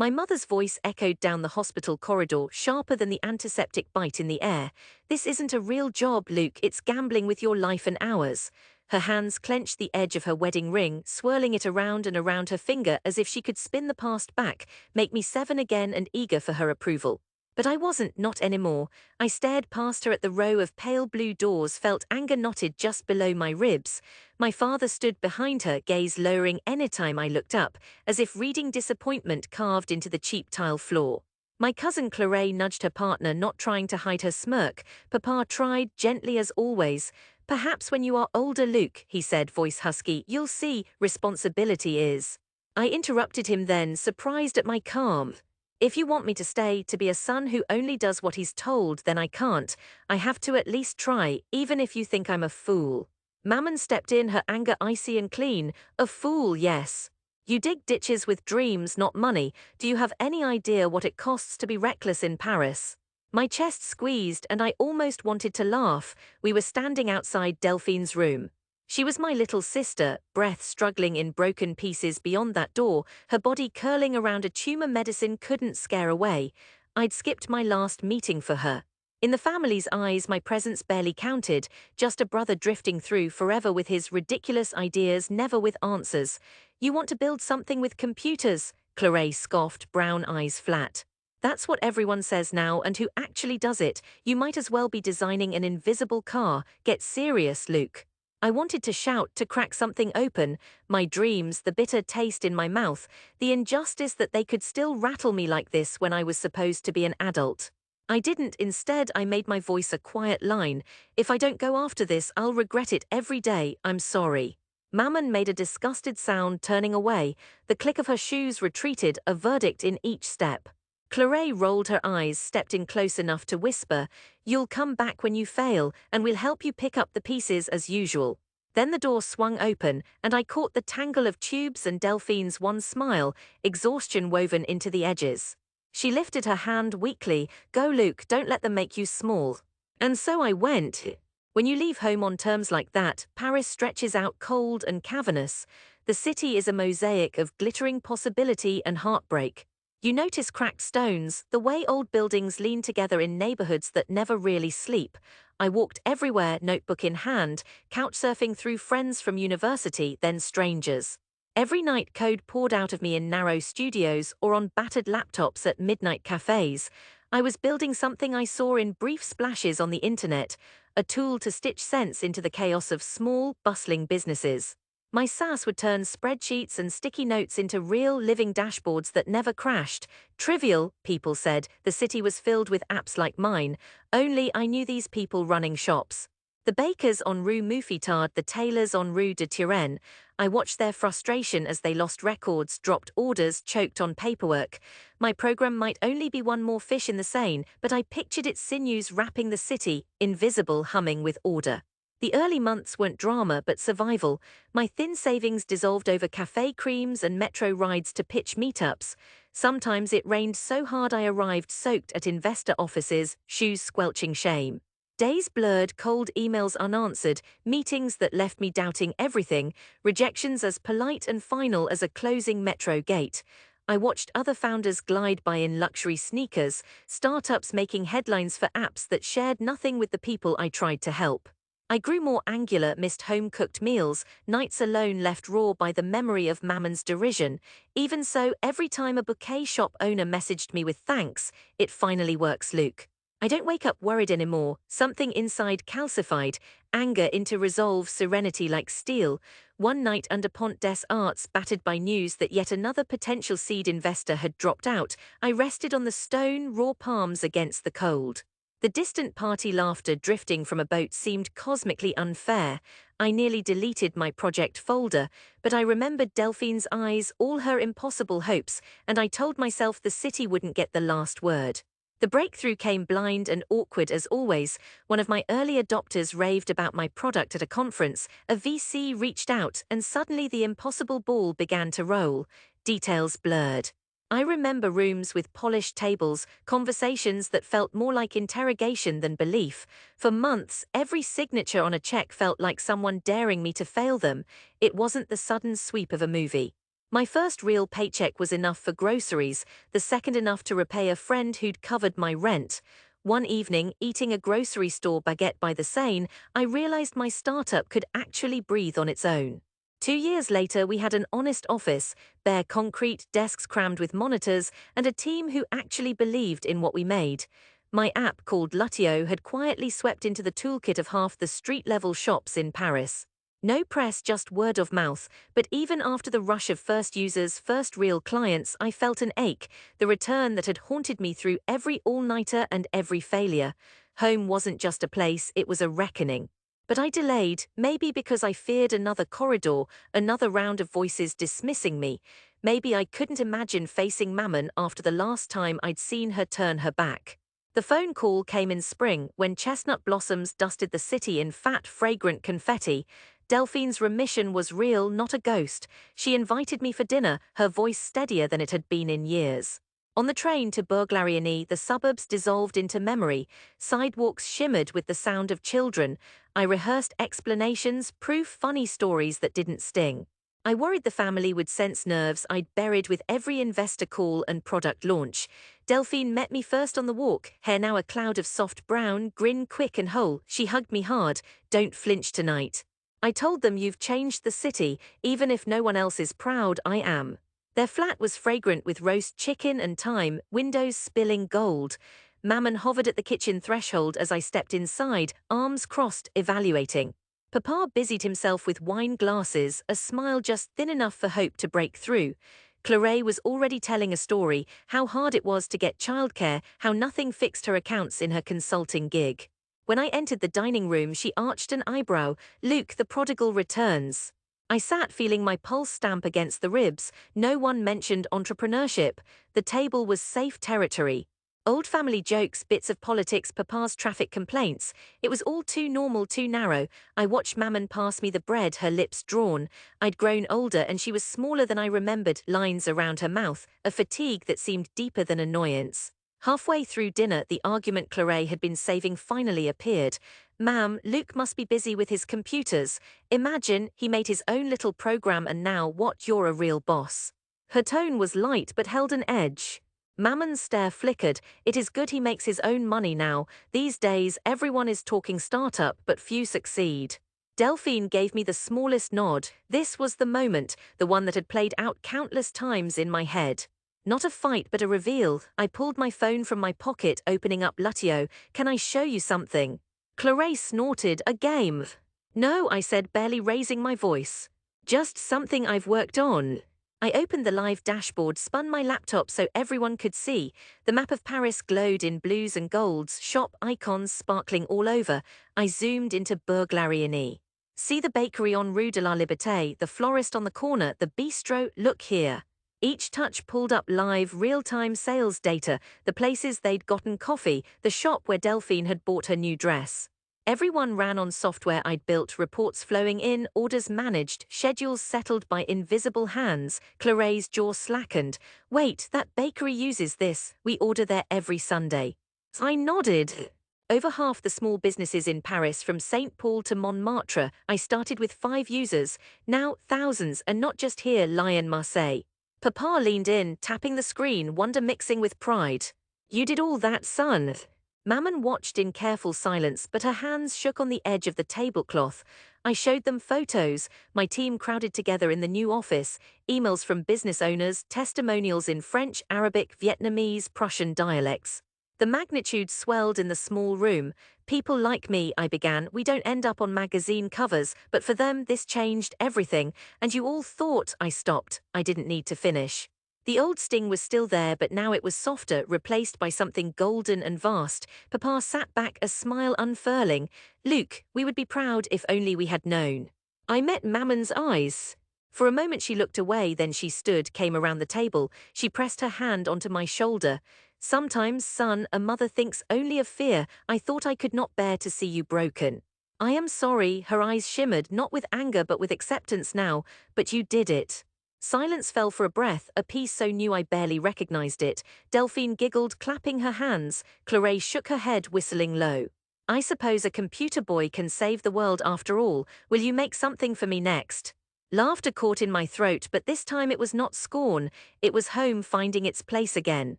My mother's voice echoed down the hospital corridor, sharper than the antiseptic bite in the air. "This isn't a real job, Luke, it's gambling with your life and ours." Her hands clenched the edge of her wedding ring, swirling it around and around her finger as if she could spin the past back, make me 7 again and eager for her approval. But I wasn't, not anymore. I stared past her at the row of pale blue doors, felt anger knotted just below my ribs. My father stood behind her, gaze lowering anytime I looked up, as if reading disappointment carved into the cheap tile floor. My cousin Claire nudged her partner, not trying to hide her smirk. Papa tried, gently as always. "Perhaps when you are older, Luke," he said, voice husky, "you'll see, responsibility is." I interrupted him then, surprised at my calm. "If you want me to stay, to be a son who only does what he's told, then I can't. I have to at least try, even if you think I'm a fool." Mammon stepped in, her anger icy and clean. "A fool, yes. You dig ditches with dreams, not money. Do you have any idea what it costs to be reckless in Paris?" My chest squeezed and I almost wanted to laugh. We were standing outside Delphine's room. She was my little sister, breath struggling in broken pieces beyond that door, her body curling around a tumor medicine couldn't scare away. I'd skipped my last meeting for her. In the family's eyes, my presence barely counted, just a brother drifting through forever with his ridiculous ideas, never with answers. "You want to build something with computers?" Claire scoffed, brown eyes flat. "That's what everyone says now, and who actually does it? You might as well be designing an invisible car. Get serious, Luke." I wanted to shout, to crack something open, my dreams, the bitter taste in my mouth, the injustice that they could still rattle me like this when I was supposed to be an adult. I didn't. Instead, I made my voice a quiet line. "If I don't go after this, I'll regret it every day. I'm sorry." Mammon made a disgusted sound, turning away. The click of her shoes retreated, a verdict in each step. Claire rolled her eyes, stepped in close enough to whisper, "You'll come back when you fail, and we'll help you pick up the pieces as usual." Then the door swung open, and I caught the tangle of tubes and Delphine's one smile, exhaustion woven into the edges. She lifted her hand weakly. "Go, Luke, don't let them make you small." And so I went. When you leave home on terms like that, Paris stretches out cold and cavernous. The city is a mosaic of glittering possibility and heartbreak. You notice cracked stones, the way old buildings lean together in neighborhoods that never really sleep. I walked everywhere, notebook in hand, couchsurfing through friends from university, then strangers. Every night code poured out of me in narrow studios or on battered laptops at midnight cafes. I was building something I saw in brief splashes on the internet, a tool to stitch sense into the chaos of small, bustling businesses. My SaaS would turn spreadsheets and sticky notes into real, living dashboards that never crashed. Trivial, people said, the city was filled with apps like mine, only I knew these people running shops. The bakers on Rue Mouffetard, the tailors on Rue de Turenne. I watched their frustration as they lost records, dropped orders, choked on paperwork. My program might only be one more fish in the Seine, but I pictured its sinews wrapping the city, invisible, humming with order. The early months weren't drama but survival. My thin savings dissolved over cafe creams and metro rides to pitch meetups. Sometimes it rained so hard I arrived soaked at investor offices, shoes squelching shame. Days blurred, cold emails unanswered, meetings that left me doubting everything, rejections as polite and final as a closing metro gate. I watched other founders glide by in luxury sneakers, startups making headlines for apps that shared nothing with the people I tried to help. I grew more angular, missed home-cooked meals, nights alone left raw by the memory of Mammon's derision. Even so, every time a bouquet shop owner messaged me with thanks, "It finally works, Luke." I don't wake up worried anymore, something inside calcified, anger into resolve, serenity like steel. One night under Pont des Arts, battered by news that yet another potential seed investor had dropped out, I rested on the stone, raw palms against the cold. The distant party laughter drifting from a boat seemed cosmically unfair. I nearly deleted my project folder, but I remembered Delphine's eyes, all her impossible hopes, and I told myself the city wouldn't get the last word. The breakthrough came blind and awkward as always. One of my early adopters raved about my product at a conference, a VC reached out, and suddenly the impossible ball began to roll. Details blurred. I remember rooms with polished tables, conversations that felt more like interrogation than belief. For months, every signature on a check felt like someone daring me to fail them. It wasn't the sudden sweep of a movie. My first real paycheck was enough for groceries, the second enough to repay a friend who'd covered my rent. One evening, eating a grocery store baguette by the Seine, I realized my startup could actually breathe on its own. 2 years later, we had an honest office, bare concrete, desks crammed with monitors, and a team who actually believed in what we made. My app, called Lutio, had quietly swept into the toolkit of half the street-level shops in Paris. No press, just word of mouth, but even after the rush of first users, first real clients, I felt an ache, the return that had haunted me through every all-nighter and every failure. Home wasn't just a place, it was a reckoning. But I delayed, maybe because I feared another corridor, another round of voices dismissing me. Maybe I couldn't imagine facing Mammon after the last time I'd seen her turn her back. The phone call came in spring, when chestnut blossoms dusted the city in fat, fragrant confetti. Delphine's remission was real, not a ghost. She invited me for dinner, her voice steadier than it had been in years. On the train to Bourg-la-Reine, the suburbs dissolved into memory. Sidewalks shimmered with the sound of children. I rehearsed explanations, proof, funny stories that didn't sting. I worried the family would sense nerves I'd buried with every investor call and product launch. Delphine met me first on the walk, hair now a cloud of soft brown, grin quick and whole. She hugged me hard. "Don't flinch tonight." I told them, "You've changed the city, even if no one else is proud, I am." Their flat was fragrant with roast chicken and thyme, windows spilling gold. Mammon hovered at the kitchen threshold as I stepped inside, arms crossed, evaluating. Papa busied himself with wine glasses, a smile just thin enough for hope to break through. Claire was already telling a story, how hard it was to get childcare, how nothing fixed her accounts in her consulting gig. When I entered the dining room, she arched an eyebrow. "Luke, the prodigal returns." I sat feeling my pulse stamp against the ribs. No one mentioned entrepreneurship. The table was safe territory. Old family jokes, bits of politics, Papa's traffic complaints. It was all too normal, too narrow. I watched Mammon pass me the bread, her lips drawn. I'd grown older and she was smaller than I remembered, lines around her mouth, a fatigue that seemed deeper than annoyance. Halfway through dinner, the argument Claire had been saving finally appeared. "Ma'am, Luke must be busy with his computers. Imagine, he made his own little program and now what, you're a real boss." Her tone was light but held an edge. Mammon's stare flickered. "It is good he makes his own money now. These days, everyone is talking startup, but few succeed." Delphine gave me the smallest nod. This was the moment, the one that had played out countless times in my head. Not a fight, but a reveal. I pulled my phone from my pocket, opening up Lutio. "Can I show you something?" Claire snorted. "A game?" "No," I said, barely raising my voice. "Just something I've worked on." I opened the live dashboard, spun my laptop so everyone could see. The map of Paris glowed in blues and golds, shop icons sparkling all over. I zoomed into Bourg-la-Reine. "See the bakery on Rue de la Liberté, the florist on the corner, the bistro, look here." Each touch pulled up live, real-time sales data, the places they'd gotten coffee, the shop where Delphine had bought her new dress. Everyone ran on software I'd built, reports flowing in, orders managed, schedules settled by invisible hands. Claire's jaw slackened. "Wait, that bakery uses this. We order there every Sunday." I nodded. Over half the small businesses in Paris, from St. Paul to Montmartre, I started with 5 users. Now thousands, and not just here, Lyon, Marseille. Papa leaned in, tapping the screen, wonder mixing with pride. "You did all that, son." Mammon watched in careful silence, but her hands shook on the edge of the tablecloth. I showed them photos, my team crowded together in the new office, emails from business owners, testimonials in French, Arabic, Vietnamese, Prussian dialects. The magnitude swelled in the small room. "People like me," I began, "we don't end up on magazine covers, but for them this changed everything. And you all thought," I stopped. I didn't need to finish. The old sting was still there, but now it was softer, replaced by something golden and vast. Papa sat back, a smile unfurling. "Luke, we would be proud if only we had known." I met Mammon's eyes. For a moment she looked away, then she stood, came around the table. She pressed her hand onto my shoulder. "Sometimes, son, a mother thinks only of fear. I thought I could not bear to see you broken." "I am sorry," her eyes shimmered, not with anger but with acceptance now, "but you did it." Silence fell for a breath, a peace so new I barely recognized it. Delphine giggled, clapping her hands. Claire shook her head, whistling low. "I suppose a computer boy can save the world after all. Will you make something for me next?" Laughter caught in my throat, but this time it was not scorn, it was home finding its place again.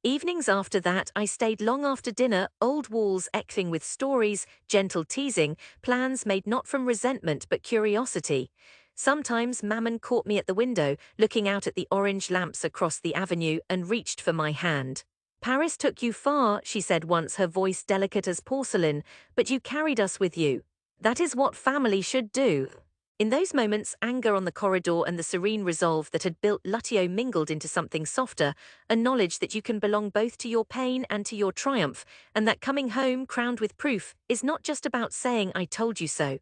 Evenings after that, I stayed long after dinner, old walls echoing with stories, gentle teasing, plans made not from resentment but curiosity. Sometimes Mammon caught me at the window, looking out at the orange lamps across the avenue, and reached for my hand. Paris took you far, she said once, her voice delicate as porcelain, but you carried us with you. That is what family should do. In those moments, anger on the corridor and the serene resolve that had built Lutio mingled into something softer, a knowledge that you can belong both to your pain and to your triumph, and that coming home crowned with proof is not just about saying I told you so.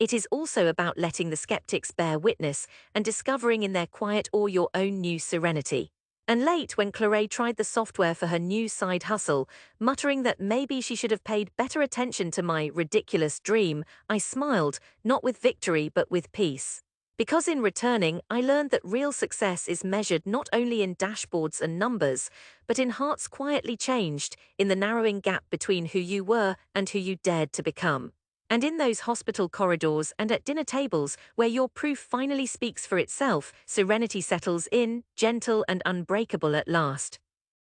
It is also about letting the skeptics bear witness and discovering in their quiet awe your own new serenity. And late, when Claire tried the software for her new side hustle, muttering that maybe she should have paid better attention to my ridiculous dream, I smiled, not with victory but with peace. Because in returning, I learned that real success is measured not only in dashboards and numbers, but in hearts quietly changed, in the narrowing gap between who you were and who you dared to become. And in those hospital corridors and at dinner tables where your proof finally speaks for itself, serenity settles in, gentle and unbreakable at last.